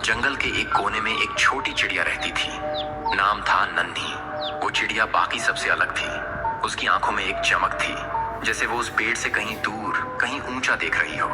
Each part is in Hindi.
जंगल के एक कोने में एक छोटी चिड़िया रहती थी। नाम था नन्ही। वो चिड़िया बाकी सबसे अलग थी। उसकी आंखों में एक चमक थी, जैसे वो उस पेड़ से कहीं दूर, कहीं ऊंचा देख रही हो।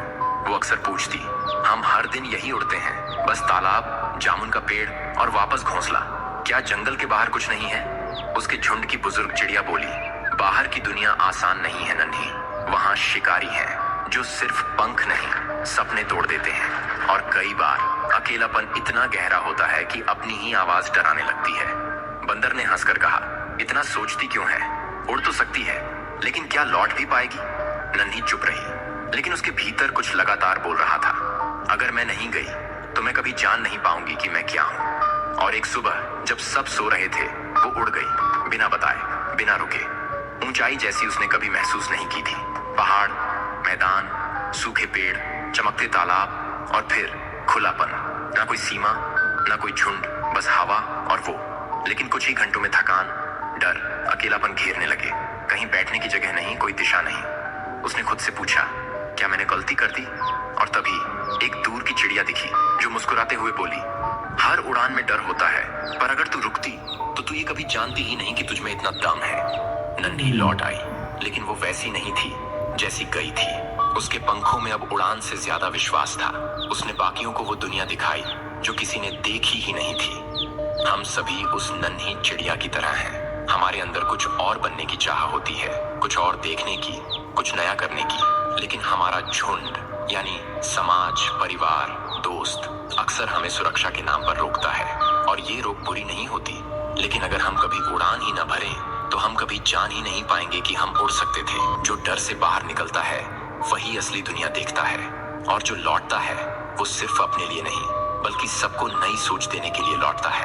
वो अक्सर पूछती, हम हर दिन यही उड़ते हैं, बस तालाब, जामुन का पेड़ और वापस घोंसला। क्या जंगल के बाहर कुछ नहीं है? उसके झुंड की बुजुर्ग चिड़िया बोली, बाहर की दुनिया आसान नहीं है नन्ही। वहां शिकारी हैं जो सिर्फ पंख नहीं, सपने तोड़ देते हैं। और कई बार अकेलापन इतना गहरा होता है कि अपनी ही आवाज डराने लगती है। बंदर ने हंसकर कहा, इतना सोचती क्यों है? उड़ तो सकती है, लेकिन क्या लौट भी पाएगी? नन्ही चुप रही, लेकिन उसके भीतर कुछ लगातार बोल रहा था, अगर मैं नहीं गई तो मैं कभी जान नहीं पाऊंगी कि मैं क्या हूं। और एक सुबह जब सब सो रहे थे, वो उड़ गई, बिना बताए, बिना रुके। ऊंचाई जैसी उसने कभी महसूस नहीं की थी। पहाड़, मैदान, सूखे पेड़, चमकते तालाब और फिर खुलापन। ना कोई सीमा, ना कोई झुंड, बस हवा और वो। लेकिन कुछ ही घंटों में थकान, डर, अकेलापन घेरने लगे। कहीं बैठने की जगह नहीं, कोई दिशा नहीं। उसने खुद से पूछा, क्या मैंने गलती कर दी? और तभी एक दूर की चिड़िया दिखी जो मुस्कुराते हुए बोली, हर उड़ान में डर होता है, पर अगर तू रुकती तो तू ये कभी जानती ही नहीं कि तुझमें इतना दम है। नन्ही लौट आई, लेकिन वो वैसी नहीं थी जैसी गई थी। उसके पंखों में अब उड़ान से ज्यादा विश्वास था। उसने बाकियों को वो दुनिया दिखाई जो किसी ने देखी ही नहीं थी। हम सभी उस नन्ही चिड़िया की तरह हैं। हमारे अंदर कुछ और बनने की चाह होती है, कुछ और देखने की, कुछ नया करने की। लेकिन हमारा झुंड यानी समाज, परिवार, दोस्त अक्सर हमें सुरक्षा के नाम पर रोकता है। और ये रोक बुरी नहीं होती, लेकिन अगर हम कभी उड़ान ही न भरें तो हम कभी जान ही नहीं पाएंगे कि हम उड़ सकते थे। जो डर से बाहर निकलता है वही असली दुनिया देखता है, और जो लौटता है वो सिर्फ अपने लिए नहीं, बल्कि सबको नई सोच देने के लिए लौटता है।